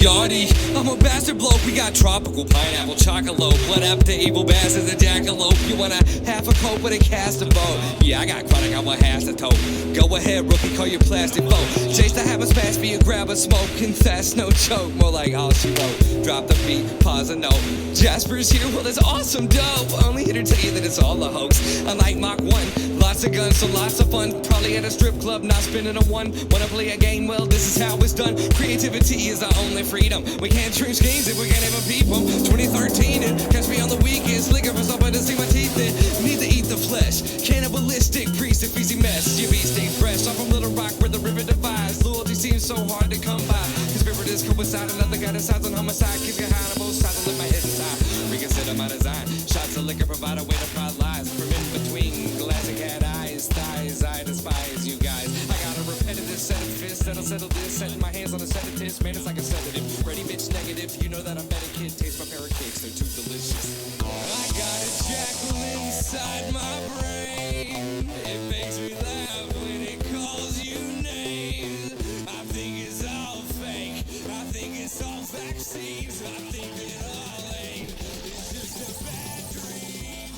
Yardy. I'm a bastard bloke, we got tropical pineapple, chocolate. What up to evil bastards and jackalope? You want a half a coat with a cast of boat? Yeah, I got chronic, I want half the tote. Go ahead, rookie, call your plastic boat. Chase the habits fast for you, grab a smoke. Confess, no joke, more like all she wrote. Drop the beat, pause a note. Jasper's here, well that's awesome, dope. Only here to tell you that it's all a hoax. Unlike Mach 1, lots of guns, so lots of fun. Probably at a strip club, not spending a one. Wanna play a game? Well, this is how it's done. Creativity is our only freedom. We can't dream schemes if we can't even peep them. 2013 and catch me on the weekends. Looking for something to see my teeth in. Need to eat the flesh. Cannibalistic, priest of easy mess. Your beat stay fresh. I'm from Little Rock where the river divides. Loyalty seems so hard to come by. Conspirators coincide, another guy decides on homicide. Keeps get high on both sides, I lift my head inside. Reconsider my design. Shots of liquor provide a way to find lies. From in between glass and cat eyes, thighs, I despise you guys. I got a repetitive set of fists that'll settle this. Setting my hands on a sedative, man, it's like a sedative. Ready, bitch, negative. You know that I'm better, kid. Taste my pancakes, they're too delicious. I got a jackal inside my brain. It makes me laugh when it calls you names. I think it's all fake. I think it's all vaccines. I think it all ain't. It's just a bad dream.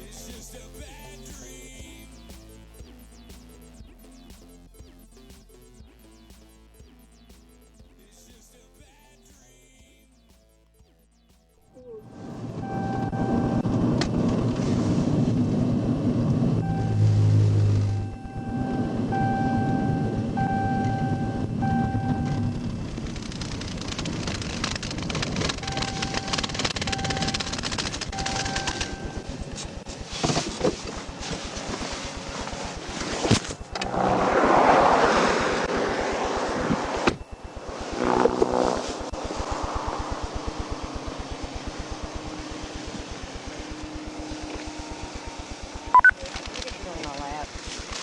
It's just a bad dream. It's just a bad dream.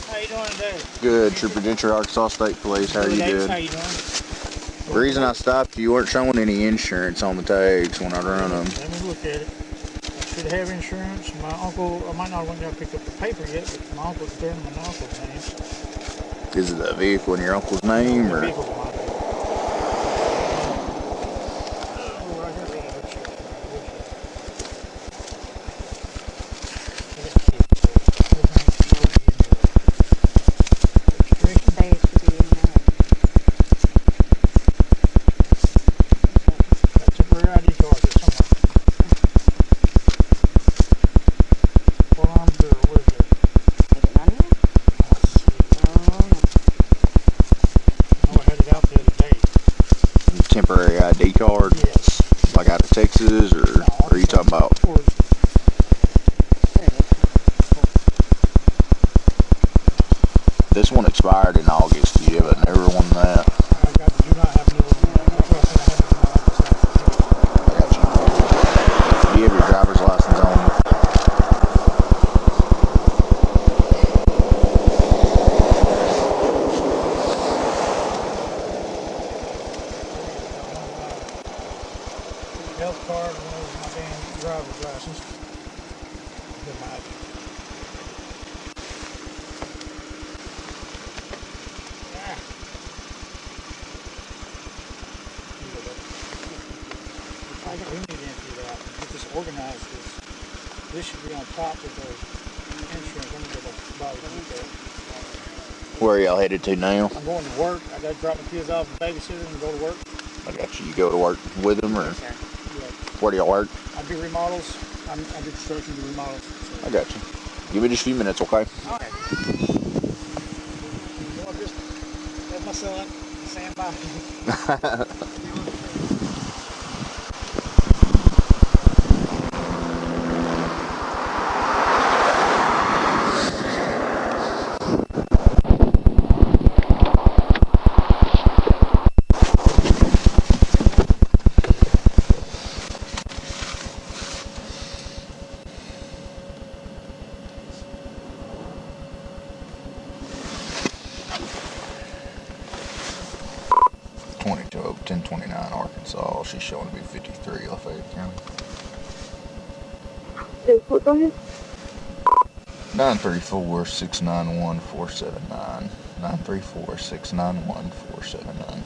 How you doing today? Good, Trooper Gentry, Arkansas State Police. How are you doing? How you doing? The reason I stopped you weren't showing any insurance on the tags when I run them. Let me look at it. I should have insurance. My uncle, I might not want to pick up the paper yet, but my uncle's there in my uncle's name. Is it the vehicle in your uncle's name or? The vehicle's in my name. Temporary ID card? Yes. Like out of Texas, or are you talking about? This one expired in August. Do you have a newer one than that? I do not have a newer one. Gotcha. Do you have your driver's license on you? Health card and my damn driver's license. I think we need to empty that. Get this organized. This should be on top of the insurance. Let me get a body detail. Where are y'all headed to now? I'm going to work. I got to drop my kids off and babysitter and go to work. I got you. You go to work with them, or? Okay. Yeah. Where do y'all work? I do remodels. I do construction, do remodels. So. I got you. Give me just a few minutes, okay? All right. Well, just that's my son. Stand by. 1029 Arkansas. She's showing to be 53 Lafayette County. Go ahead. 934-691-479. 934-691-479.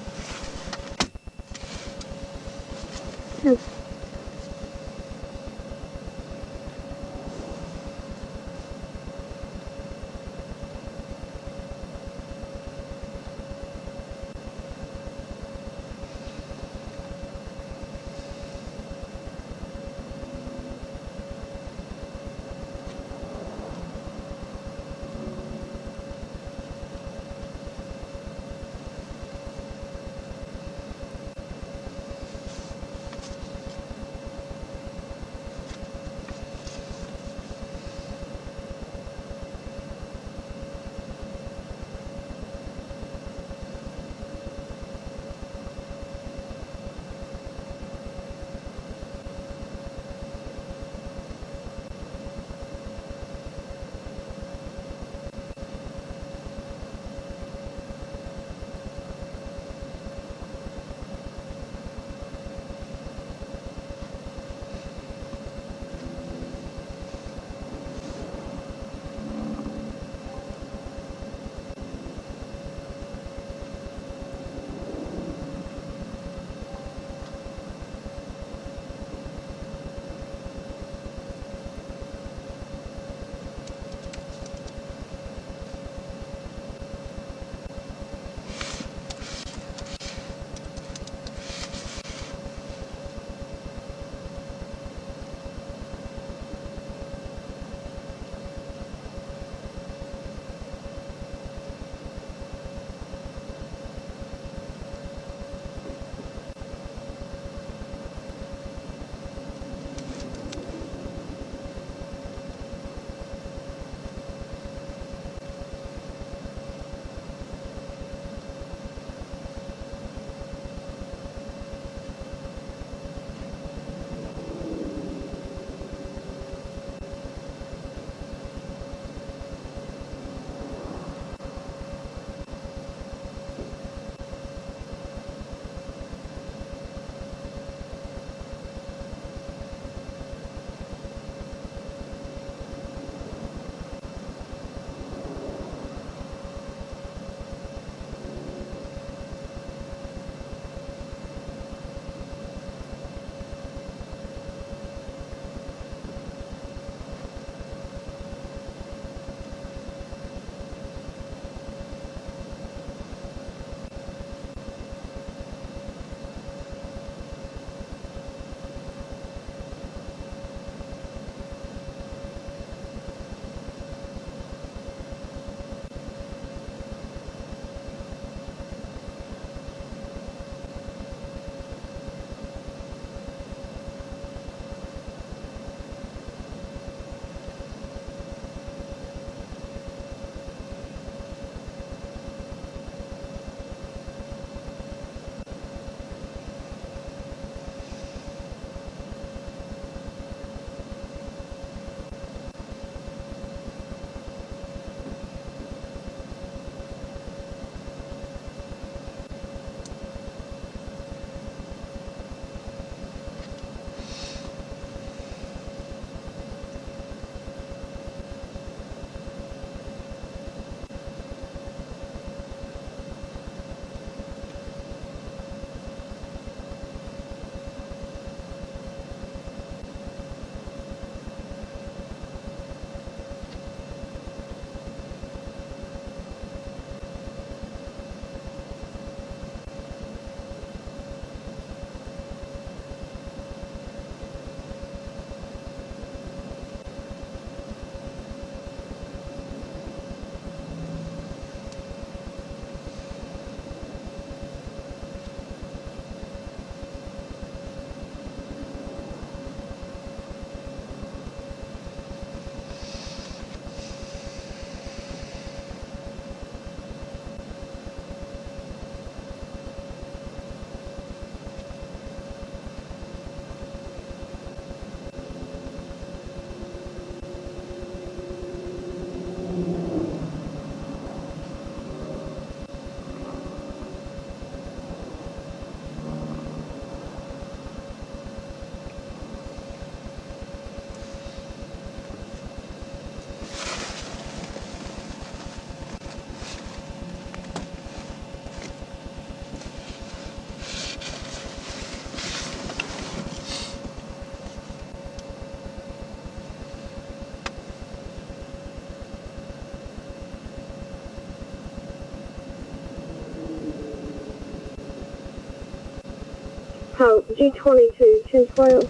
Hope, G22, 1012.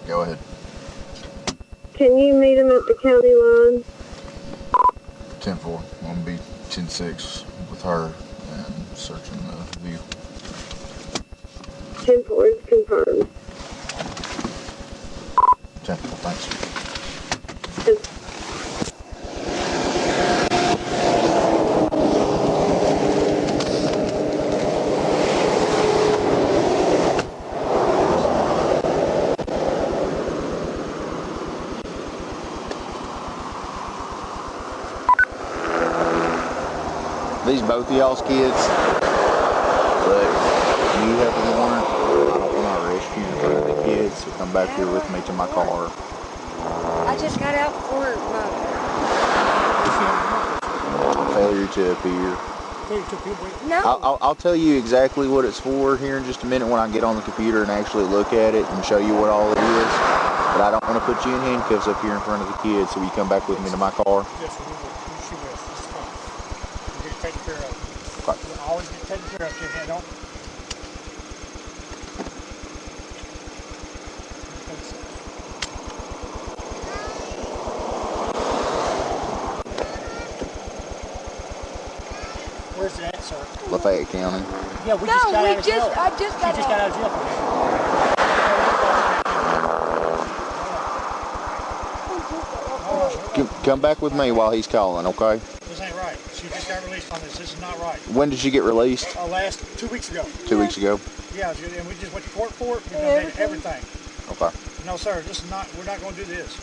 Go ahead. Can you meet him at the county line? 10-4. I'm gonna be 10-6 with her and searching the view. 10-4 is confirmed. 10-4, thanks. Yes. These both of y'all's kids, but you have a warrant. I don't want to arrest you in front of the kids, so come back here with me to my car. I just got out for my... Failure to appear. No. I'll tell you exactly what it's for here in just a minute when I get on the computer and actually look at it and show you what all it is. But I don't want to put you in handcuffs up here in front of the kids, so you come back with me to my car. Yes, we will. She will. It's fine. You get taken care of. Okay. You always get taken care of, kid. Don't. Where's it at, sir? Lafayette County. Yeah, we just got out of jail. I just got She just got out of jail. Come back with me while he's calling, okay? This ain't right. She just got released on this. This is not right. When did she get released? Last 2 weeks ago. 2 weeks ago? Yeah, and we just went to court for it. We done everything. Okay. No, sir. This is not. We're not going to do this.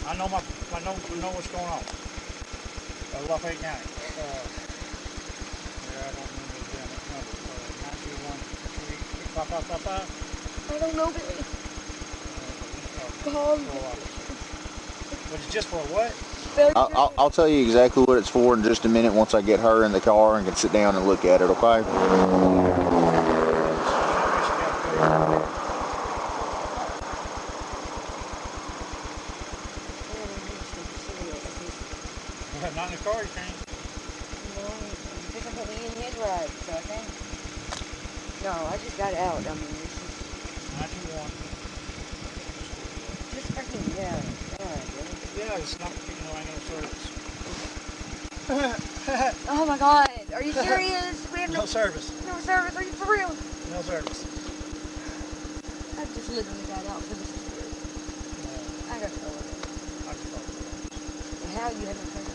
I know know what's going on. Lafayette County. Yeah, I don't remember the damn number. 921 I don't know, Billy. Call me. But it's just for what? I'll tell you exactly what it's for in just a minute once I get her in the car and can sit down and look at it, okay? Not in the car, you can't. No, you pick up me in his ride, so I can't. No, I just got out. I mean, this is... 921. Just freaking, yeah. Alright, Billy. Yeah, it's not, ain't no service. Oh my god, are you serious? We have No service. no service, are you for real? No service. I just literally got out for this year. I got to go with it. I can talk to you. How you haven't paid?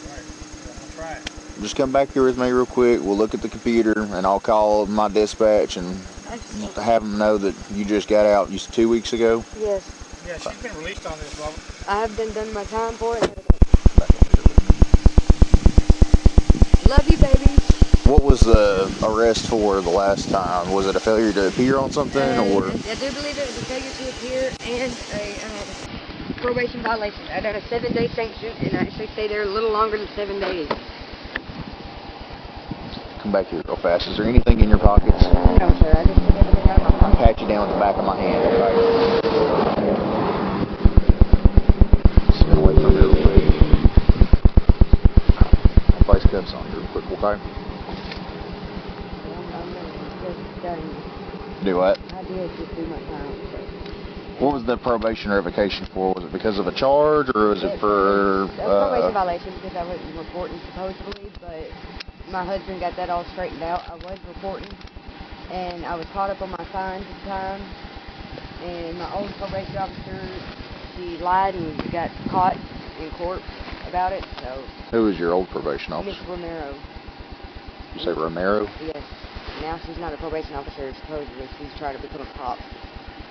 Right. I'm gonna try it. Just come back here with me real quick. We'll look at the computer and I'll call my dispatch and have them know that you just got out. You said 2 weeks ago? Yes. Yeah, she's been released on this, Robert. I have been done my time for it. Love you, baby. What was the arrest for the last time? Was it a failure to appear on something, or? I do believe it was a failure to appear and a probation violation. I got a 7-day sanction and I actually stayed there a little longer than 7 days. Come back here real fast. Is there anything in your pockets? No, sir. I just took everything out of my I'll pocket. pat you down at the back of my hand, okay? Just get away from here real quick. I'll place cuffs on you real quick, okay? Do what? I did just do my time. So. What was the probation revocation for? Was it because of a charge, or was it for... A probation violation because I wasn't reporting supposedly, but my husband got that all straightened out. I was reporting, and I was caught up on my fines at the time, and my old probation officer, she lied and got caught in court about it, so... Who was your old probation officer? Miss Romero. You say Romero? Yes. Now she's not a probation officer, supposedly. She's trying to become a cop.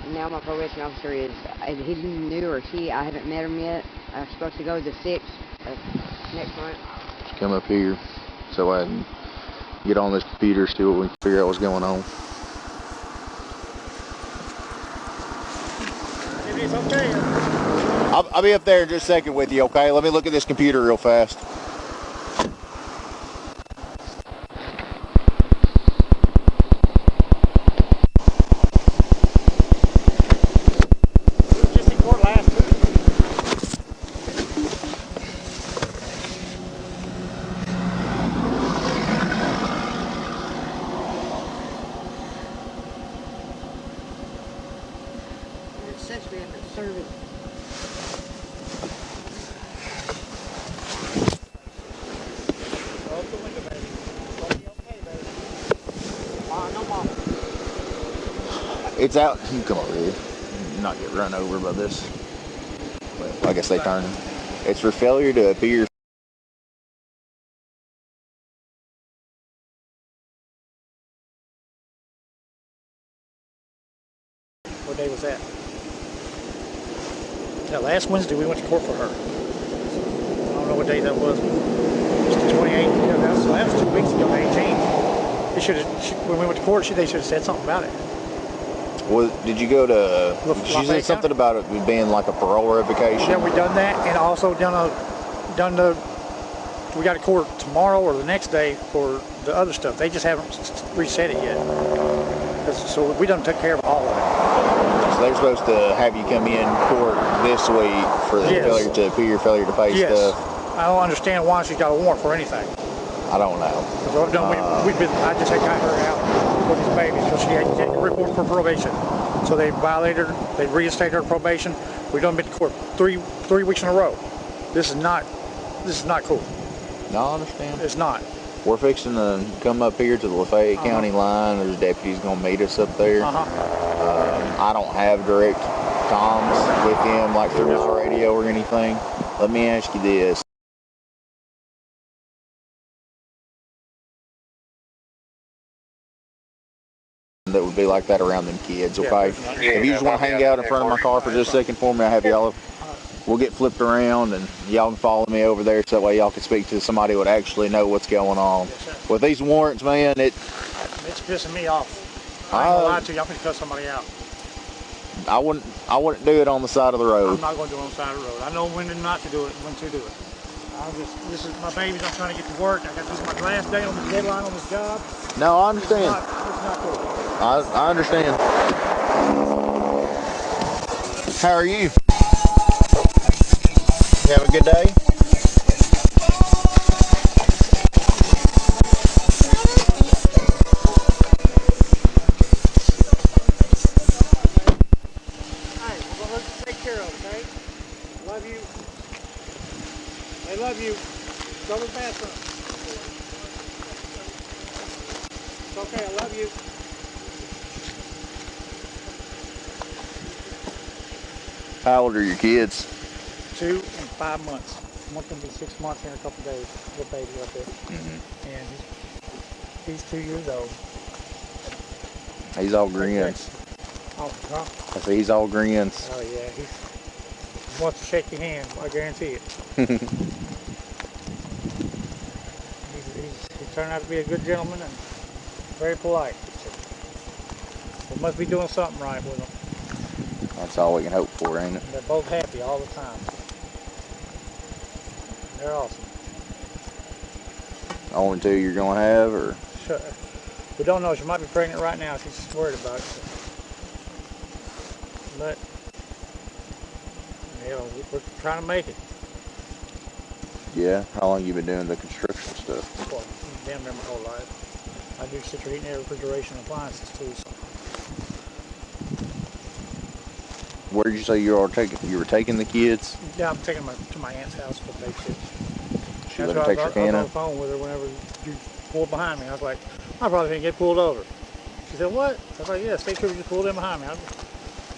And now my probation officer is, he new or she, I haven't met him yet. I'm supposed to go the 6th of next month. Just come up here so I can get on this computer, see what we can figure out what's going on. Maybe it's okay. I'll be up there in just a second with you, okay? Let me look at this computer real fast. Just in court last week. It's out. You come over here. Not get run over by this. But I guess they turn. It's for failure to appear. What day was that? Yeah, last Wednesday we went to court for her. I don't know what day that was. It's the 28th. Yeah, that was 2 weeks ago, the 18th. They should have, when we went to court, they should have said something about it. Well, did you go to? She said something about it being like a parole revocation. Yeah, we done that, and also we got a court tomorrow or the next day for the other stuff. They just haven't reset it yet. So we done took care of all of it. So they're supposed to have you come in court this week for the failure to appear, failure to pay stuff. I don't understand why she's got a warrant for anything. I don't know. I just had got her out with these babies because she had to take a report for probation. So they violated her. They reinstated her probation. We done been to court three weeks in a row. This is not cool. No, I understand. It's not. We're fixing to come up here to the Lafayette County line. There's deputies going to meet us up there. I don't have direct comms with him like through his radio or anything. Let me ask you this. That would be like that around them kids, okay? If you just want to hang out in front of my car for just a second for me, I'll have y'all. We'll get flipped around and y'all can follow me over there so that way y'all can speak to somebody who would actually know what's going on. With these warrants, man, it's pissing me off. I ain't gonna lie to you, I'm gonna cut somebody out. I wouldn't do it on the side of the road. I'm not gonna do it on the side of the road. I know when not to do it, when to do it. This is my babies. I'm trying to get to work. This is my last day on the deadline on this job. No, I understand. It's not cool. I understand. How are you? You have a good day? Hey, we're going to take care of it, okay? Love you. They love you. Go to the bathroom. It's okay, I love you. How old are your kids? 2 and 5 months. One's going to be 6 months in a couple of days. Little baby up there. And he's 2 years old. He's all grins. Oh, huh? I say he's all grins. Oh yeah, he wants to shake your hand. I guarantee it. He turned out to be a good gentleman and very polite. So we must be doing something right with him. That's all we can hope for, ain't it? And they're both happy all the time. They're awesome. Only 2 you're gonna have, or? Sure. We don't know. She might be pregnant right now. She's just worried about it. But yeah, we're trying to make it. Yeah. How long you been doing the construction stuff? Well, damn near my whole life. I do central heating, air, refrigeration, and appliances too. So. Where did you say you were taking the kids? Yeah, I'm taking them to my aunt's house for babysit. She live in Texarkana? I was on the phone with her whenever you pulled behind me. I was like, I probably didn't get pulled over. She said, what? I was like, yeah, state trooper just pulled in behind me.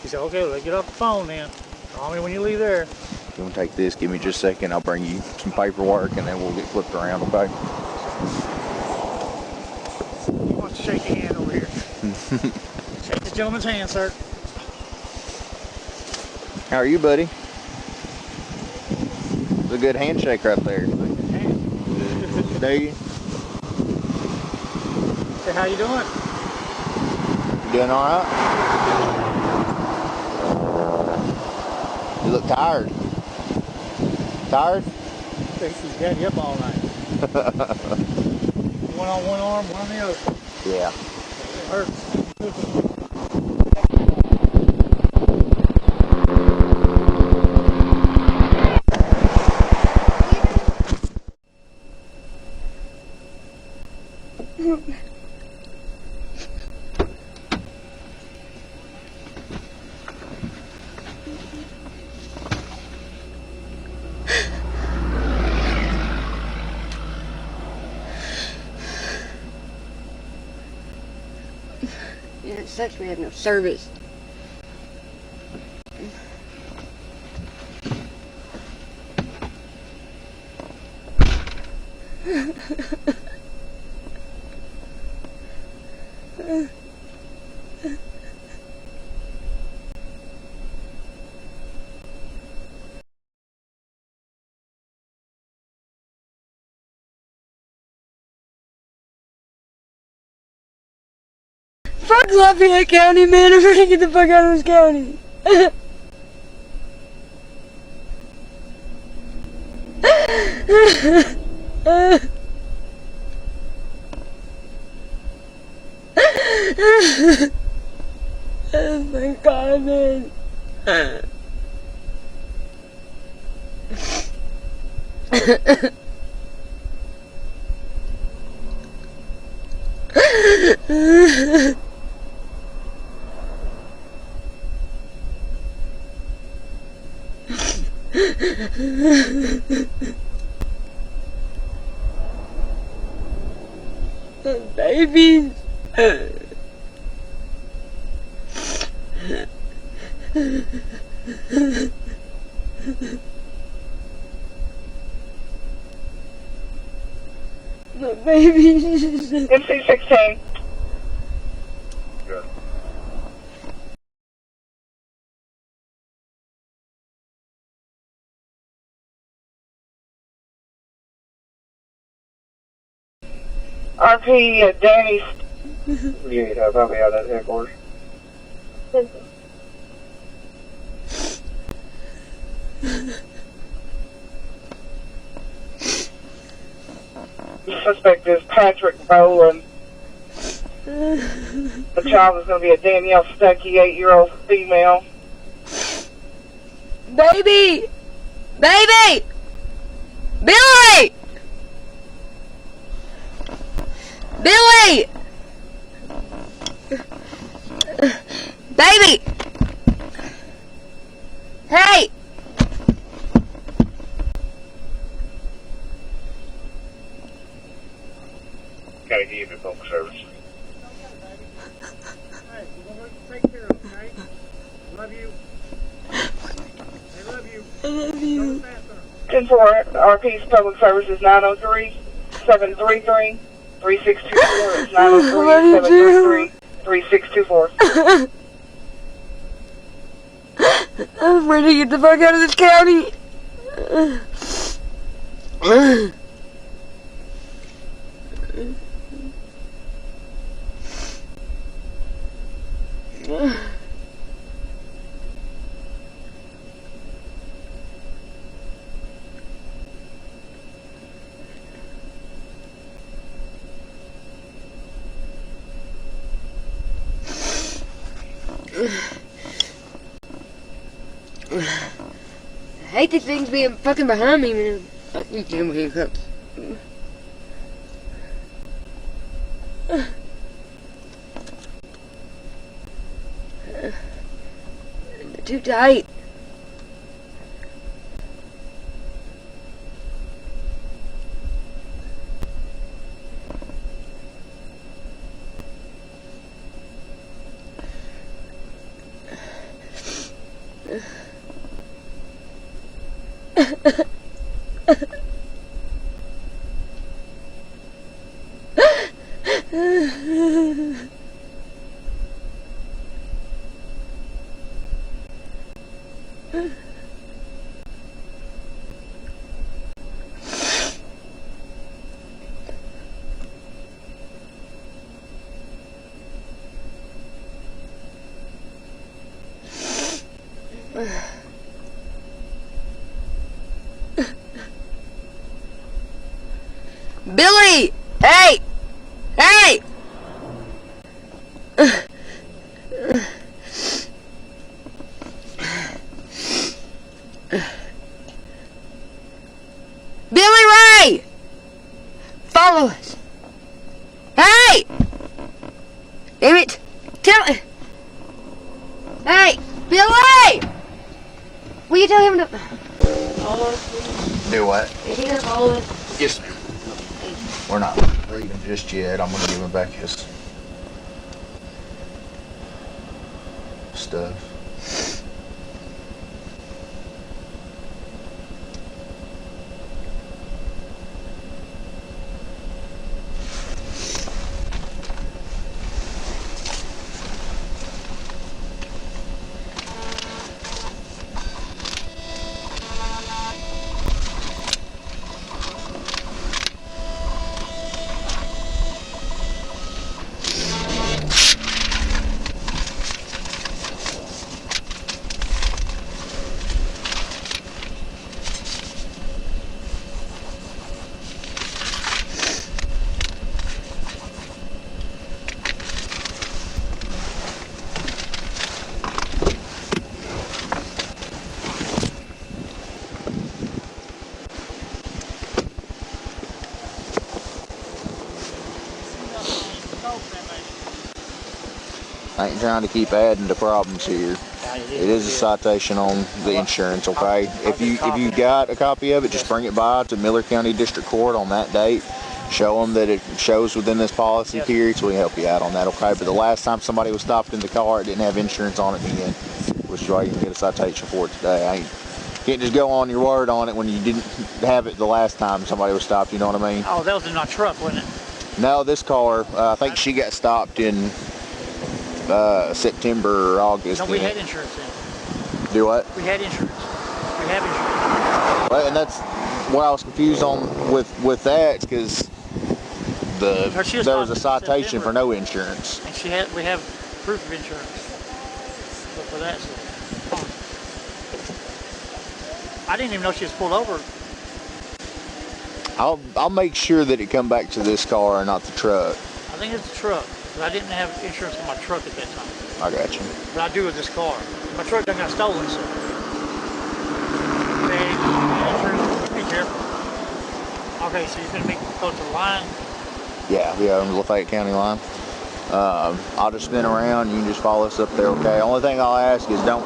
She said, okay, let's get off the phone then. Call me when you leave there. You want to take this? Give me just a second. I'll bring you some paperwork and then we'll get flipped around, okay? He wants to shake your hand over here. Shake the gentleman's hand, sir. How are you, buddy? It's a good handshake right there. Do you? Say, how you doing? You doing all right? You look tired. Tired? I think she's got you up all night. One on one arm, one on the other. Yeah. It hurts. Yes. sucks we have no service. Fuck Lafayette County, man. I'm ready to get the fuck out of this county. Oh my God, man. Babies. My babies. MC-16. Good. RP Danny. You need help. I'll be out at headquarters. The suspect is Patrick Boland. The child is going to be a Danielle Stuckey, 8-year-old female. Baby! Baby! Billy! Billy! Baby! Hey! Gotta give you phone service. Hey, we're going to take care of it, okay? Love you. I love you. I love you. 10-4, RP's public service is 903-733-3624. It's 903-733-3624. I'm ready to get the fuck out of this county. I hate these things being fucking behind me, man. You damn handcuffs. They're too tight. Billy! Hey! Hey! Billy Ray! Follow us. Hey! Damn it! Tell it! Hey! Billy! Will you tell him to follow us? Do what? Is he gonna follow us? Yes, ma'am. We're not leaving just yet. I'm going to give him back his of stuff. I ain't trying to keep adding to problems here. It is a citation on the insurance, okay? If you got a copy of it, just bring it by to Miller County District Court on that date. Show them that it shows within this policy period, so we can help you out on that, okay? But the last time somebody was stopped in the car, it didn't have insurance on it again, which is why you can get a citation for it today. Can't just go on your word on it when you didn't have it the last time somebody was stopped, you know what I mean? Oh, that was in my truck, wasn't it? No, this car, I think she got stopped in September or August. No, we had insurance then. Do what? We had insurance. We have insurance. Well, and that's what I was confused on with that, because there was a citation for no insurance. And we have proof of insurance for that. So. I didn't even know she was pulled over. I'll make sure that it come back to this car and not the truck. I think it's the truck. I didn't have insurance on my truck at that time. I got you. But I do with this car. My truck done got stolen, so. Be careful. Okay, so you're gonna go to the line? Yeah, on the Lafayette County line. I'll just spin around. You can just follow us up there, okay? Only thing I'll ask is don't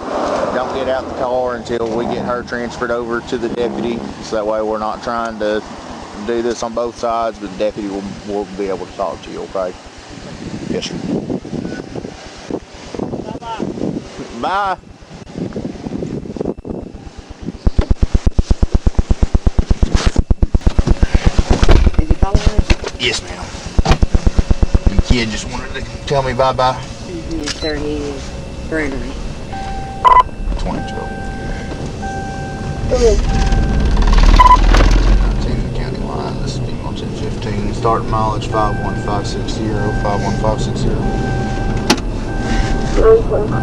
get out the car until we get her transferred over to the deputy. So that way we're not trying to do this on both sides, but the deputy will be able to talk to you, okay? Yes, sir. Bye-bye. Bye. Did you follow us? Yes, ma'am. The kid just wanted to tell me bye-bye. Yes, sir, he is. Gregory. 2012. 19 county line. This is P11015. Start mileage 51560. 51560. Okay.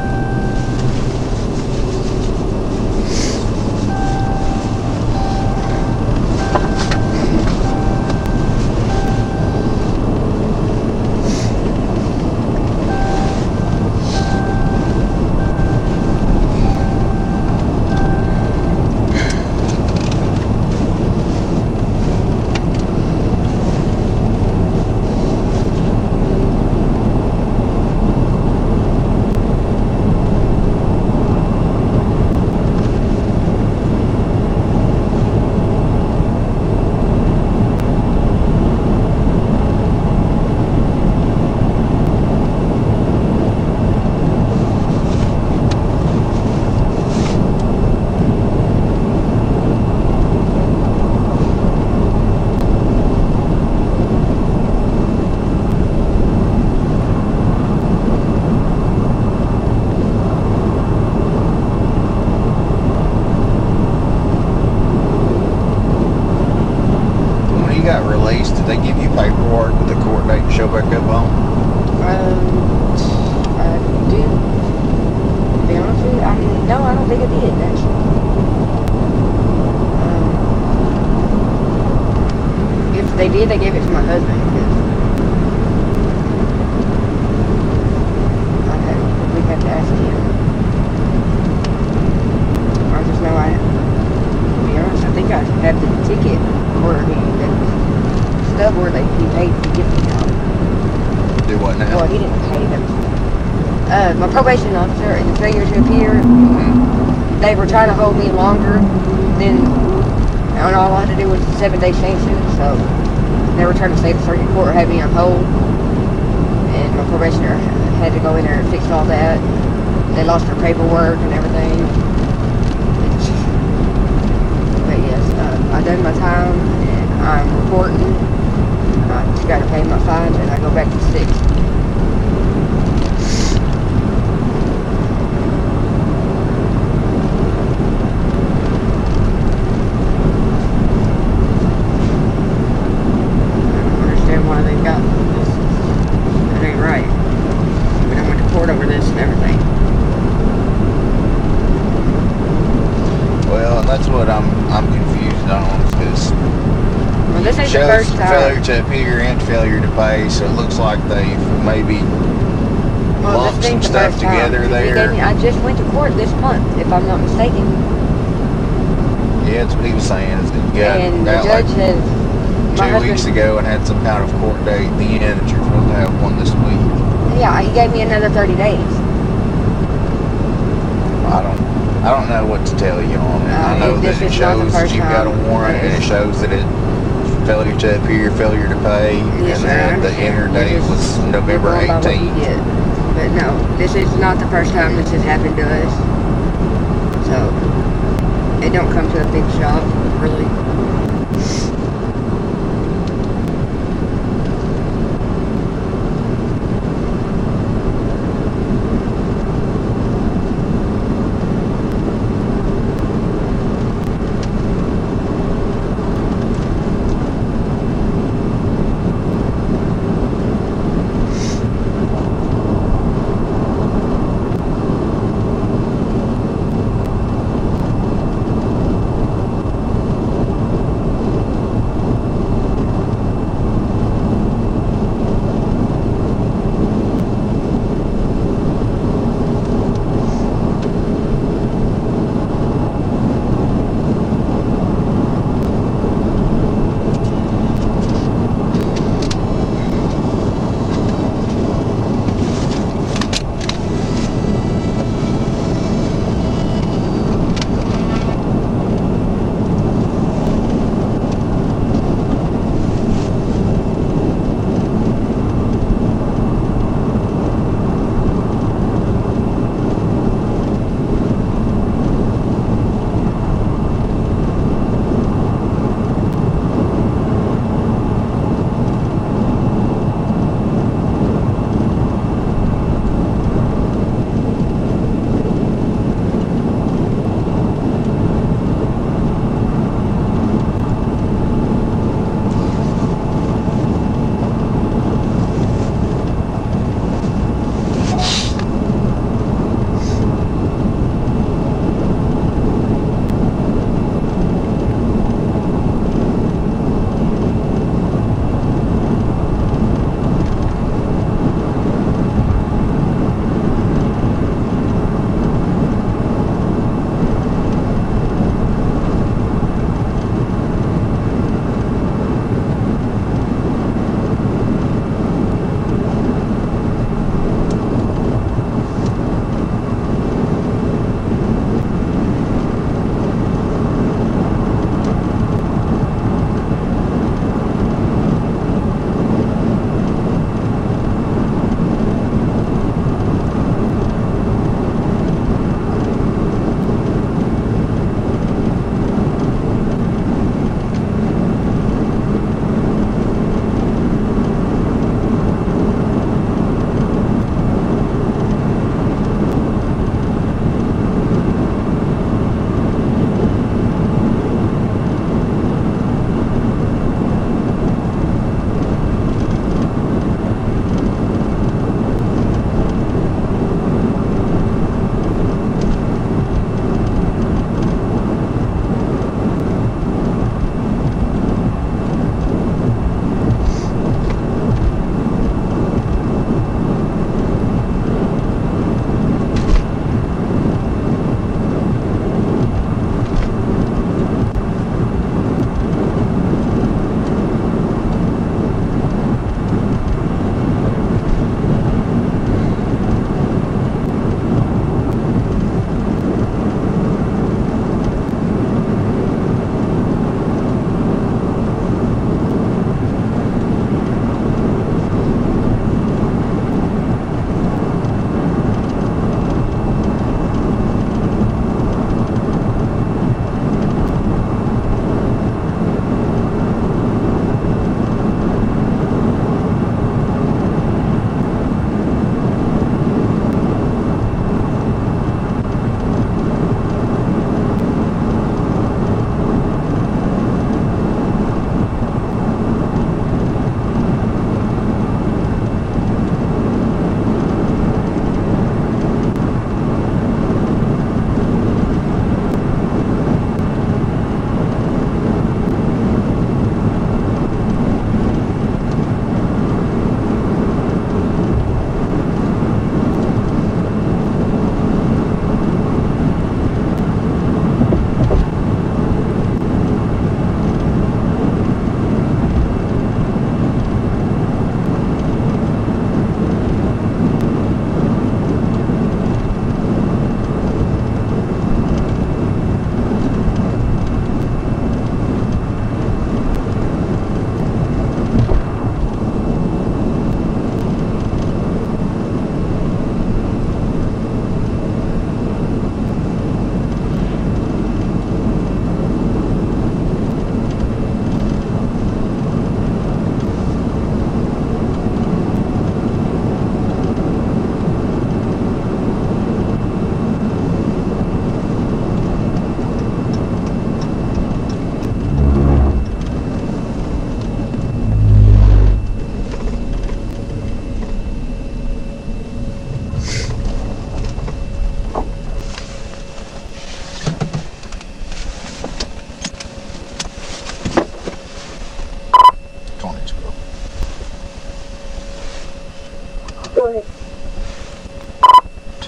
Did they give you paperwork with the court date to show back up on? I do. To be honest with you, no, I don't think I did, actually. If they did, they gave it to my husband. We'd have to ask him. I just know to be honest, I think I have the ticket where he where he paid to get them out. Do what now? Well, he didn't pay them. My probation officer and the failure to appear, they were trying to hold me longer than, and all I had to do was a 7-day sanction, so they were trying to say the circuit court had me on hold, and my probationer had to go in there and fix all that. they lost their paperwork and everything. But yes, I done my time and I'm reporting. I just got to pay my fines and I go back to 6. Why they got this. That ain't right. We done went to court over this and everything. Well, and that's what I'm confused on, because Well, this ain't the shows first time. failure to appear and failure to pay, so it looks like they've maybe lumped some stuff together there. I just went to court this month, if I'm not mistaken. Yeah, that's what he was saying. Is that you got And the out judge like has. 2 weeks ago and had some kind of court date at the end that you're supposed to have one this week. Yeah, he gave me another 30 days. I don't know what to tell you on it. I know that it shows that you've got a warrant, and it shows that it failure to appear, failure to pay, Yes, and sir, I then the understand. enter date was November We're going by what you 18th. get. But no, this is not the first time this has happened to us. So, it don't come to a big shock, really.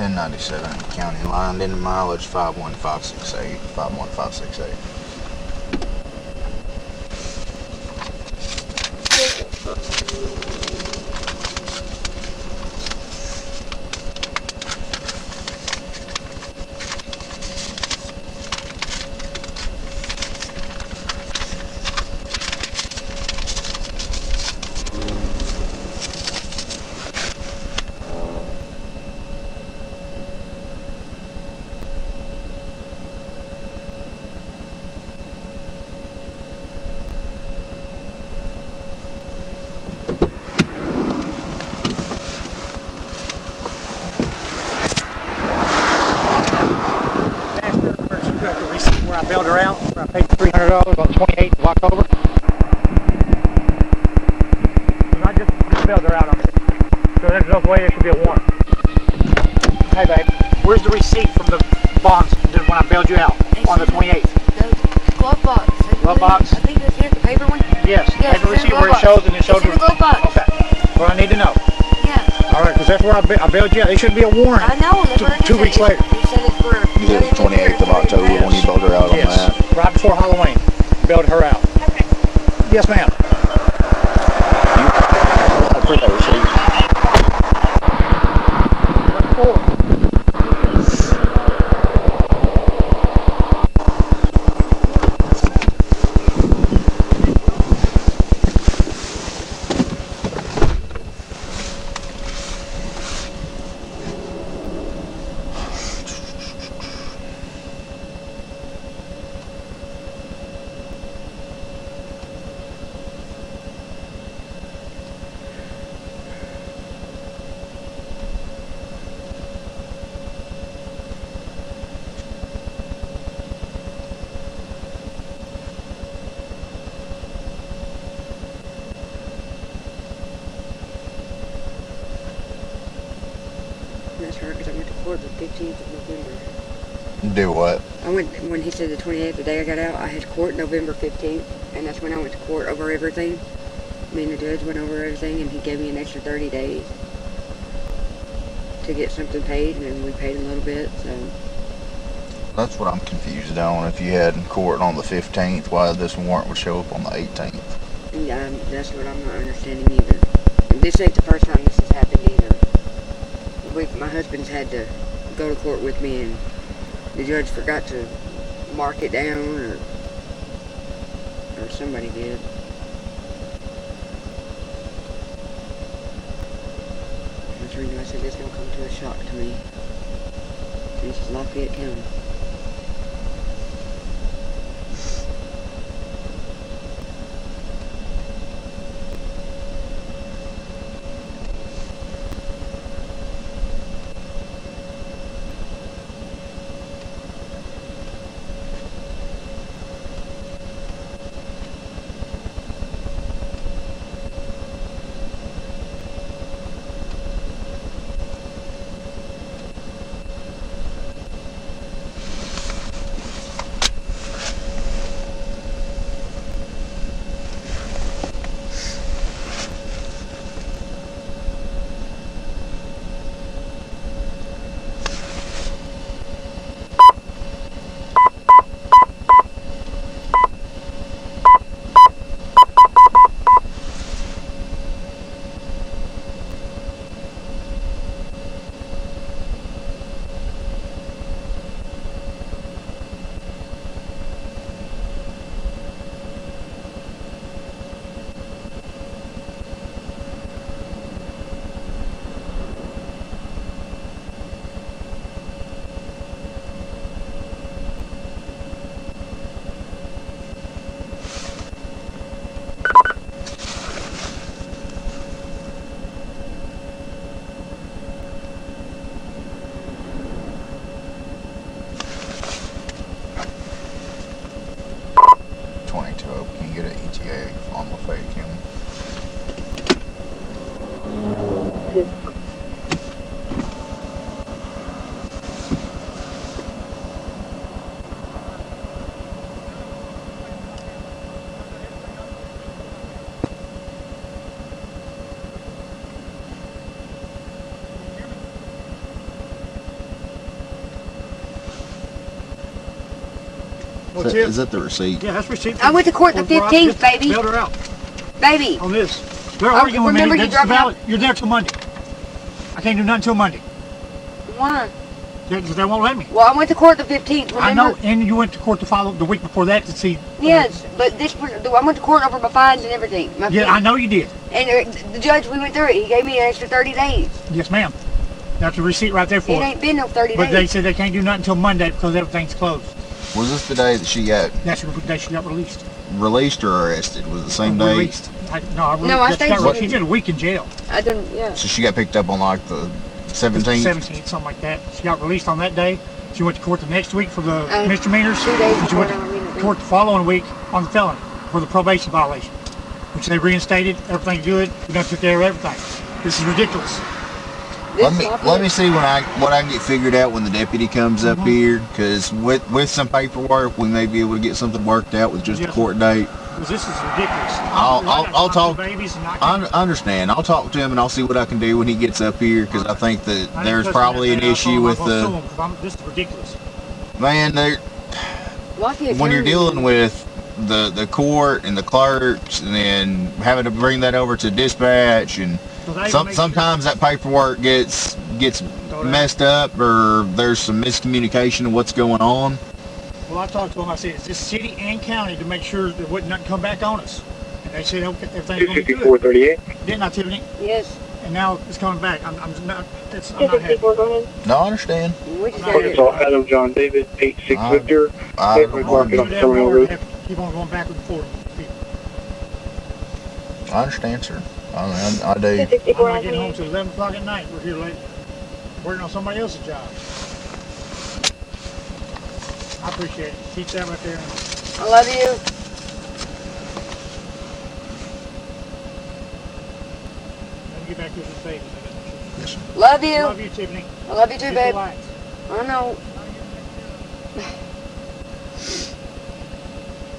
1097 county line, in mileage 51568, 51568. Where I bailed her out, where I paid $300 on the 28th of October. And I just bailed her out on it. So there's no way there should be a warrant. Hey babe, where's the receipt from the bonds when I bailed you out on the 28th? The glove box. Glove box? I think it's here, the paper one. Yes, Yes, paper it's in receipt the where it glove shows box. and it shows. It's in the glove box. Okay, well I need to know. Yeah. Alright, because that's where I bailed you out. There should be a warrant. I know. That's what I just 2 weeks said. later. You said it's for. You said the 28th of October when you bailed her out on Yes, that. right before Halloween. Bailed her out. Okay. Yes ma'am. I put that receipt. What for? That's her, because I went to court the 15th of November. Do what? I went, when he said the 28th, the day I got out, I had court November 15th, and that's when I went to court over everything. Me and the judge went over everything, and he gave me an extra 30 days to get something paid, and then we paid him a little bit, so. That's what I'm confused on. If you had in court on the 15th, why this warrant would show up on the 18th? Yeah, that's what I'm not understanding either. And this ain't the first time this has happened either. My husband's had to go to court with me, and the judge forgot to mark it down, or somebody did. That's the reason I said this don't come to a shock to me. This is Lafayette County. Can you get an ETA on Lafayette County? Is that the receipt? Yeah, that's receipt. I went to court the 15th, baby. Bailed her out Baby. on this. They're arguing with me. remember you That's dropped me valid. You're there till Monday. I can't do nothing till Monday. Why? They won't let me. Well, I went to court the 15th, remember? I know, and you went to court the week before that to see. Yes, but I went to court over my fines and everything. My Yeah, fees. I know you did. And the judge, we went through it. He gave me an extra 30 days. Yes, ma'am. That's a receipt right there for It it. ain't been no 30 But days. they said they can't do nothing until Monday because everything's closed. Was this the day that she got That's the day she got released. released or arrested? Was it the same day? Released. I I stayed got, with she did a week in jail. I didn't, yeah. So she got picked up on like the 17th? 17th, something like that. She got released on that day. She went to court the next week for the misdemeanors. 2 days And she went before I went to court the following week on the felony for the probation violation, which they reinstated. Everything's good. We done took care of everything. This is ridiculous. Let me see what I can get figured out when the deputy comes up here, because with some paperwork we may be able to get something worked out with just a court date. Because this is ridiculous. I'll talk. Babies and I understand. I'll talk to him and I'll see what I can do when he gets up here, because I think that there's probably an issue with the This is ridiculous. man. When you're dealing with the court and the clerks, and then having to bring that over to dispatch, and sometimes that paperwork gets messed up, or there's some miscommunication of what's going on. Well, I talked to them. I said, "Is this city and county to make sure that wouldn't nothing come back on us?" And they said, "Okay, everything's going to be good." 5438. Didn't I, Tiffany? Yes. And now it's coming back. I'm not happy. 54, go ahead. No, I understand. We just Arkansas Adam John David 86 Victor. I Every market on Terminal We're Road. gonna have to keep on going backwards and forwards. I understand, sir. I do. 264, I'm not getting home till 11 o'clock at night. We're here late, working on somebody else's job. I appreciate it. Keep that right there. I love you. Let me get back to this baby. Yes, sir. Love you. Love you, Tiffany. I love you too, Keep babe. relaxed. I know.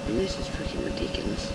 And this is freaking ridiculous.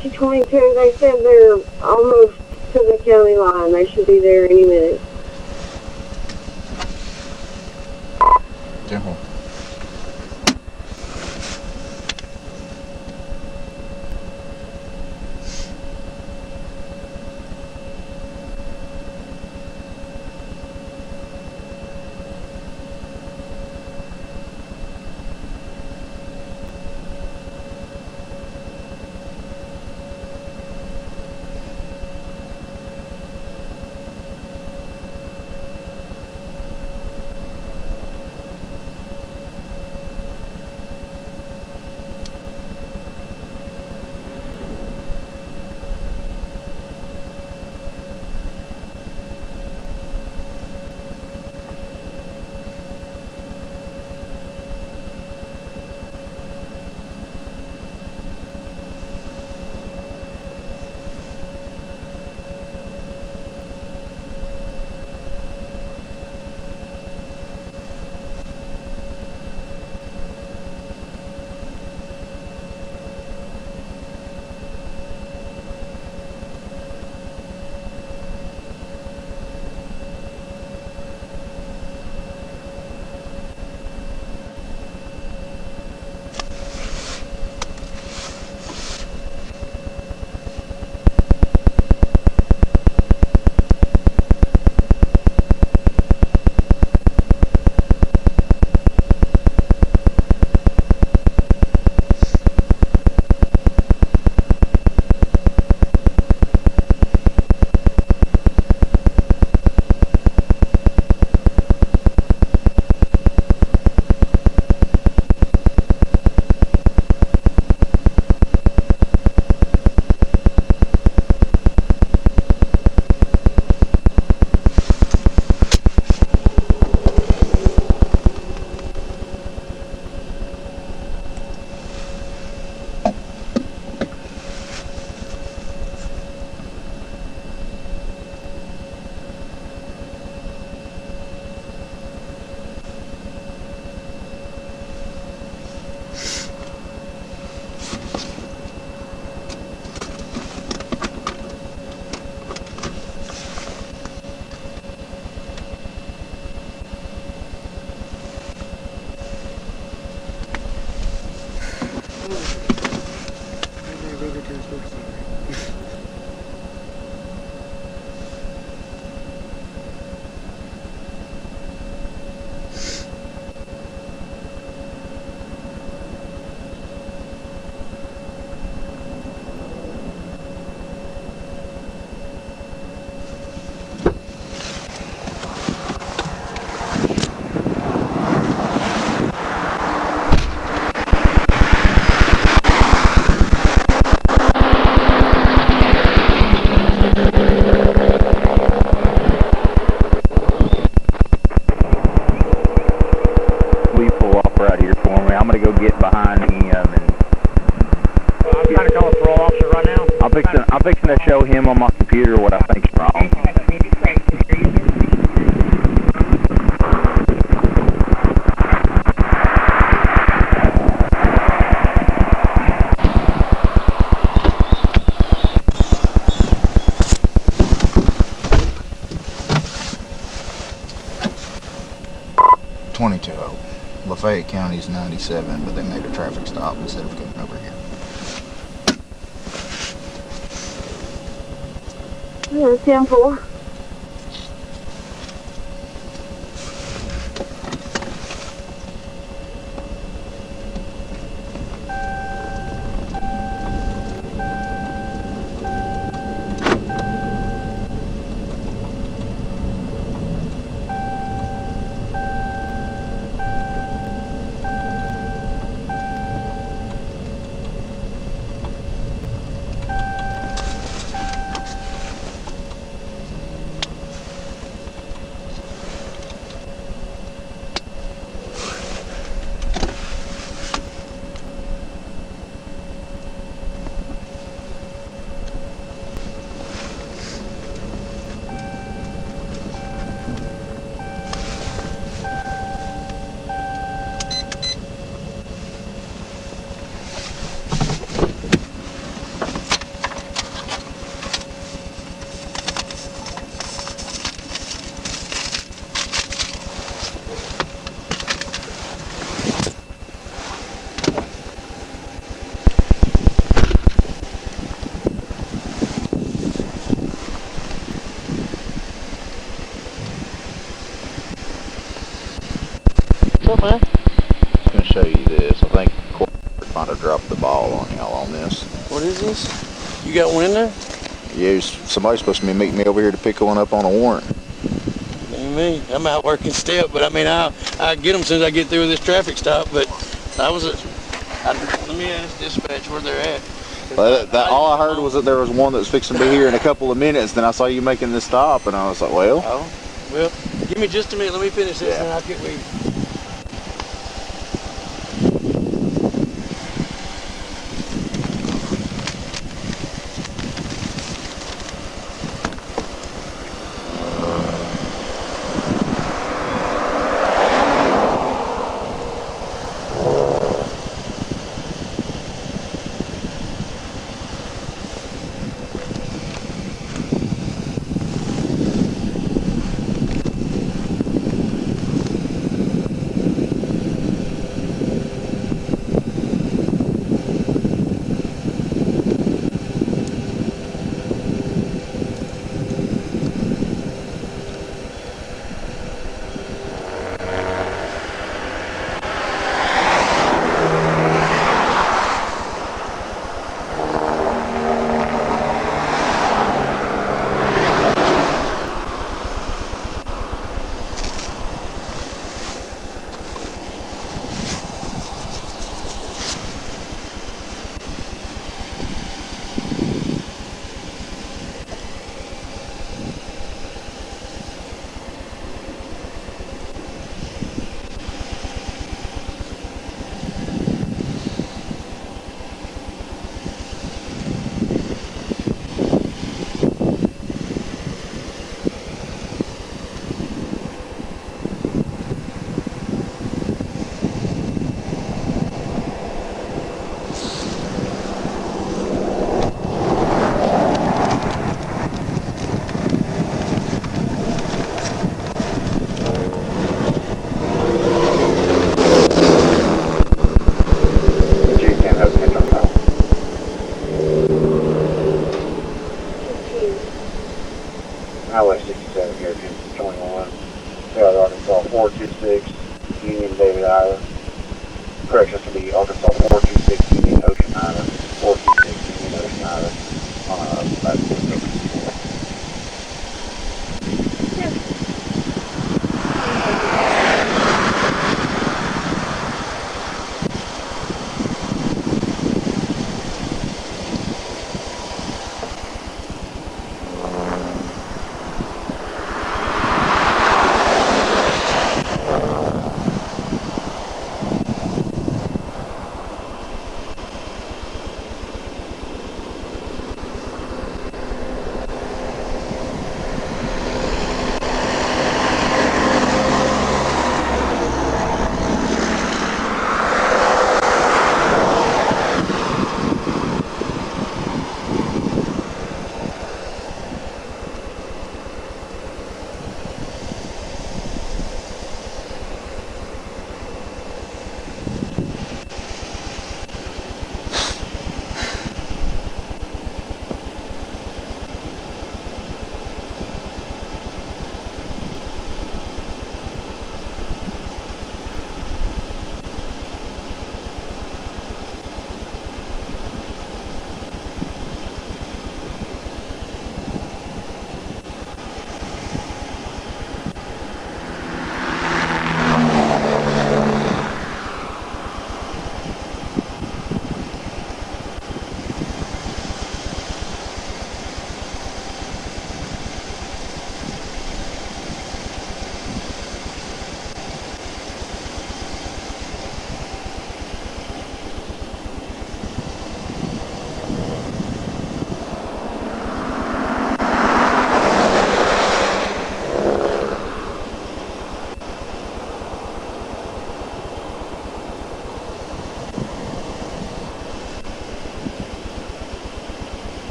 T22, they said they're almost to the county line. They should be there any minute. Careful. Will you pull off right here for me? I'm gonna go get behind him and I'm trying to call a parole officer right now. I'm fixing to show him on my computer what I think's wrong. 22. Lafayette County's 97, but they made a traffic stop instead of coming over here. Yeah, 10-4. What's up, man? I'm going to show you this. I think corporate might have dropped the ball on y'all on this. What is this? You got one in there? Yeah, somebody's supposed to be meeting me over here to pick one up on a warrant. Ain't me. I'm out working step, but I mean, I'll get them as soon as I get through with this traffic stop. But let me ask dispatch where they're at. All I heard was that there was one that was fixing to be here in a couple of minutes. Then I saw you making this stop, and I was like, well. Oh, well, give me just a minute. Let me finish this, and I'll get with you.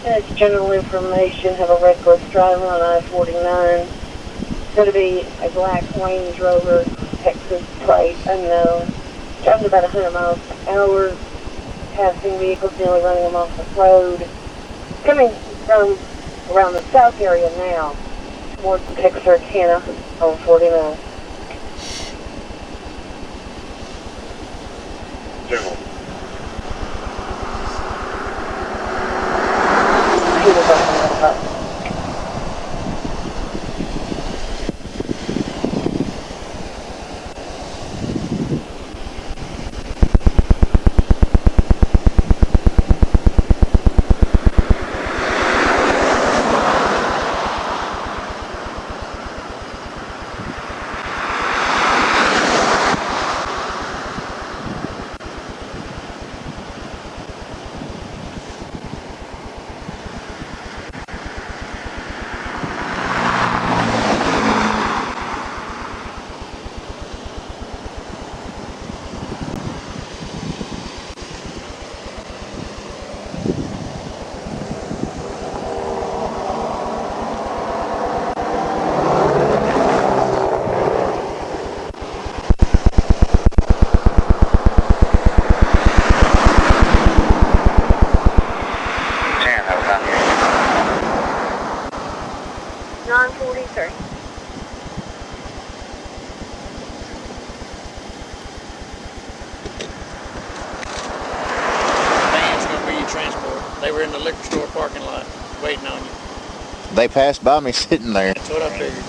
That's general information. Have a reckless driver on I-49. It's going to be a black Range Rover, Texas plate, unknown. Driving about 100 miles per hour. Passing vehicles, nearly running them off the road. Coming from around the south area now, towards Texarkana on 49. General. He was up on the top. They were in the liquor store parking lot waiting on you. They passed by me sitting there. That's what I figured.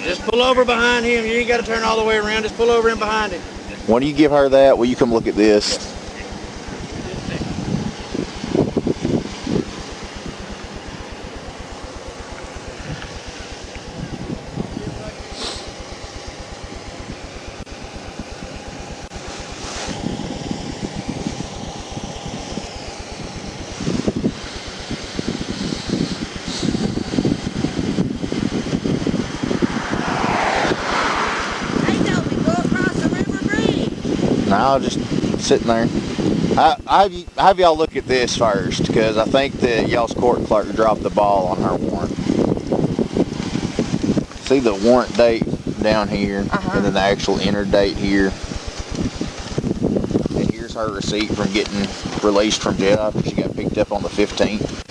Just pull over behind him. You ain't got to turn all the way around. Just pull over in behind him. When you give her that, will you come look at this? No, just sitting there. I have y'all look at this first, because I think that y'all's court clerk dropped the ball on her warrant. See the warrant date down here, and then the actual entered date here. And here's her receipt from getting released from jail after she got picked up on the 15th.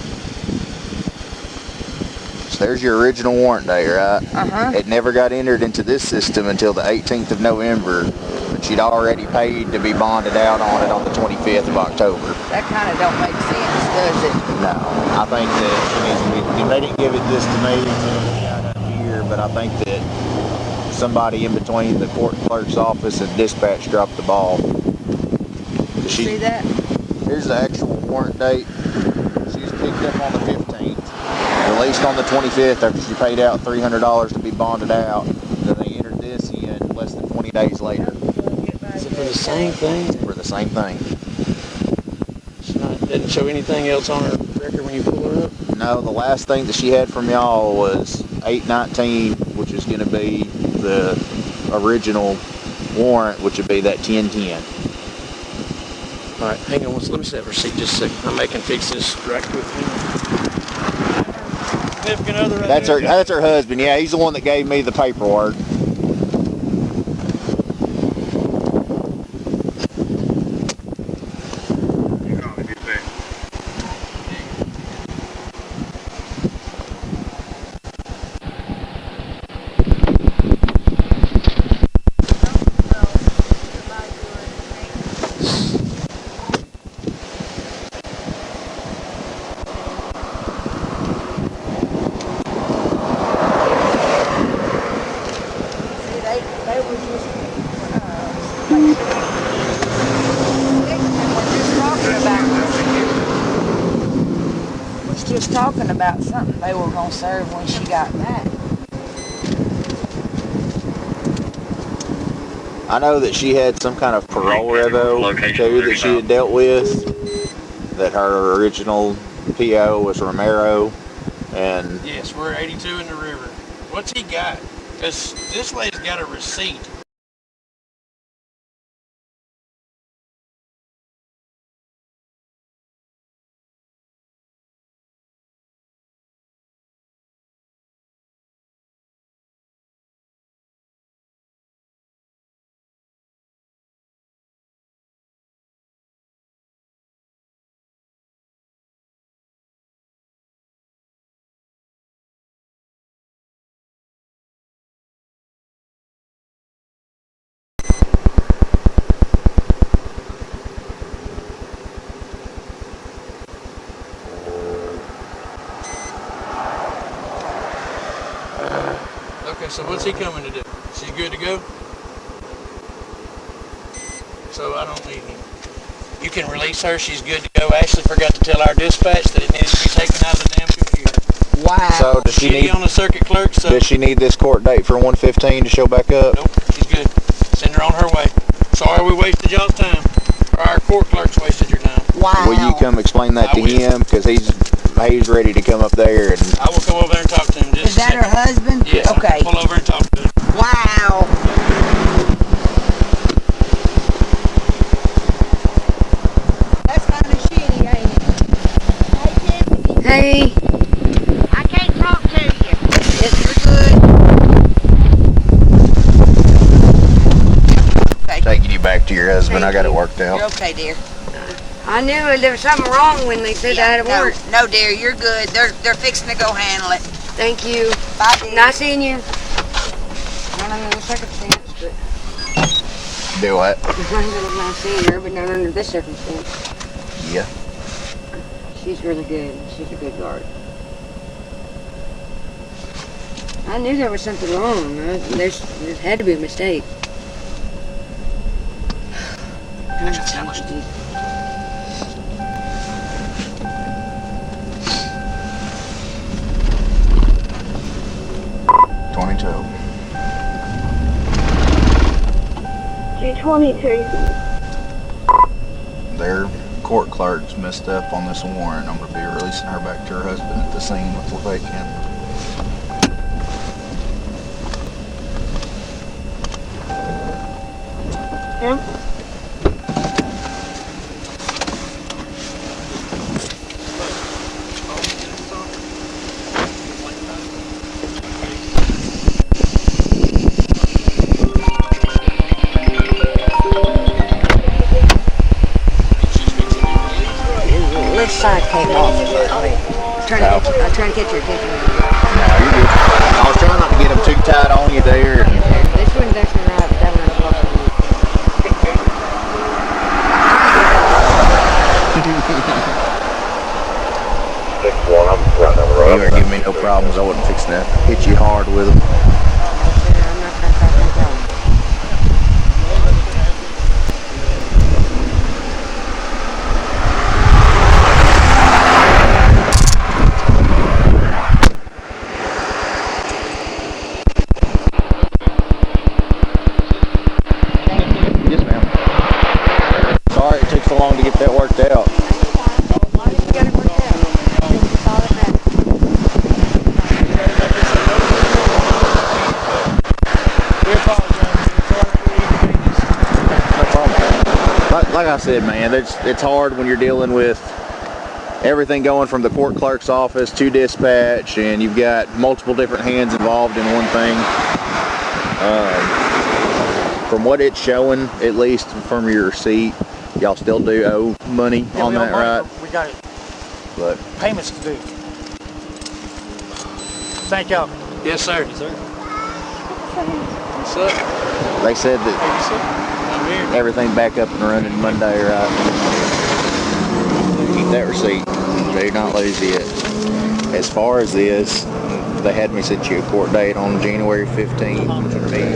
So there's your original warrant date, right? It never got entered into this system until the 18th of November. But she'd already paid to be bonded out on it on the 25th of October. That kind of don't make sense, does it? No, I think that she needs to be, they didn't give it this to me here, but I think that somebody in between the court clerk's office and dispatch dropped the ball. See that? Here's the actual warrant date. She was picked up on the 15th, released on the 25th after she paid out $300 to be bonded out. Then they entered this in less than 20 days later. Is it for the same thing? For the same thing. It didn't show anything else on her record when you pull her up? No, the last thing that she had from y'all was 8/19, which is going to be the original warrant, which would be that 10/10. All right, hang on. Let me see that receipt just a second. I can fix this right quick. Significant other right That's there. that's her husband. Yeah, he's the one that gave me the paperwork. something about something they were gonna serve when she got back. I know that she had some kind of parole revo too that she had dealt with. That her original PO was Romero, and Yes, we're 82 in the river. What's he got? Because this lady's got a receipt. Okay, so what's he coming to do? Is he good to go? So I don't need him. You can release her. She's good to go. Ashley forgot to tell our dispatch that it needs to be taken out of the damn computer. Wow. so does she need? On the circuit clerk, so Does she need this court date for 115 to show back up? nope, she's good. Send her on her way. Sorry we wasted y'all's time. Or our court clerks wasted your time. Wow. Will you come explain that to I will. him? Because he's ready to come up there and. I will come over there and talk to him. Just Is that her husband? Yes. Okay. Pull over and talk to him. Wow. That's kind of shitty, ain't it? Hey, I can't talk to you. Yes, you're good. Okay. Taking you back to your husband. I got it worked You're out. okay, dear. I knew there was something wrong when they said I had to no, work. no, dear, you're good. They're fixing to go handle it. Thank you. Bye, dear. Nice seeing you. Not under the circumstance, but Do what? it's not gonna nice seeing her, but not under this circumstance. Yeah. She's really good. She's a good guard. I knew there was something wrong. There had to be a mistake. G22. Their court clerks messed up on this warrant. I'm going to be releasing her back to her husband at the scene with LaFayette County. Yeah. Left side came off. I'm trying to catch your attention. No, you're good. I was trying not to get them too tight on you there. This one's actually right, but that one I'm walking. You ain't giving me no problems. I wasn't fixing to hit you hard with them. I'm not trying to cause no problem. Yes, ma'am. Sorry it took so long to get that worked out. Why did you get it worked out? That's all that matters. No problem. Like I said, man, it's hard when you're dealing with everything going from the court clerk's office to dispatch, and you've got multiple different hands involved in one thing. From what it's showing, at least from your receipt, y'all still do owe money on that, right? We got But payments to do. Thank y'all. Yes, sir. Yes, sir. What's up? they said that I'm here. everything back up and running Monday, right? Keep that receipt. Do not lose it. As far as this, they had me set you a court date on January 15th, which would be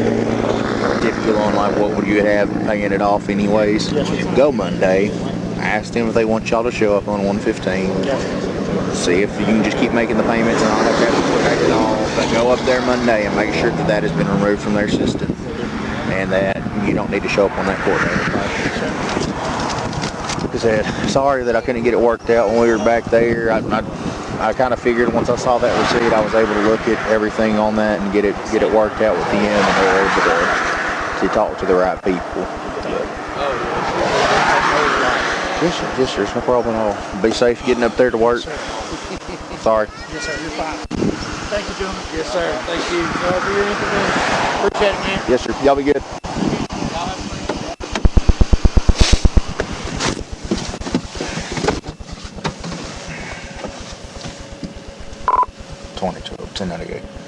typical on like what would you have paying it off anyways. Go Monday. I asked them if they want y'all to show up on 115. see if you can just keep making the payments and I'll have to have it protected all. But go up there Monday and make sure that that has been removed from their system and that you don't need to show up on that court date. Like I said, sorry that I couldn't get it worked out when we were back there. I kind of figured once I saw that receipt, I was able to look at everything on that and get it worked out with them, and they were able to talk to the right people. Yes, sir, it's no problem at all. Be safe getting up there to work. Sorry. Yes, sir. You're fine. Thank you, gentlemen. Yes, sir. Thank you. Appreciate it, man. Yes, sir. Y'all be good. 22, 1098.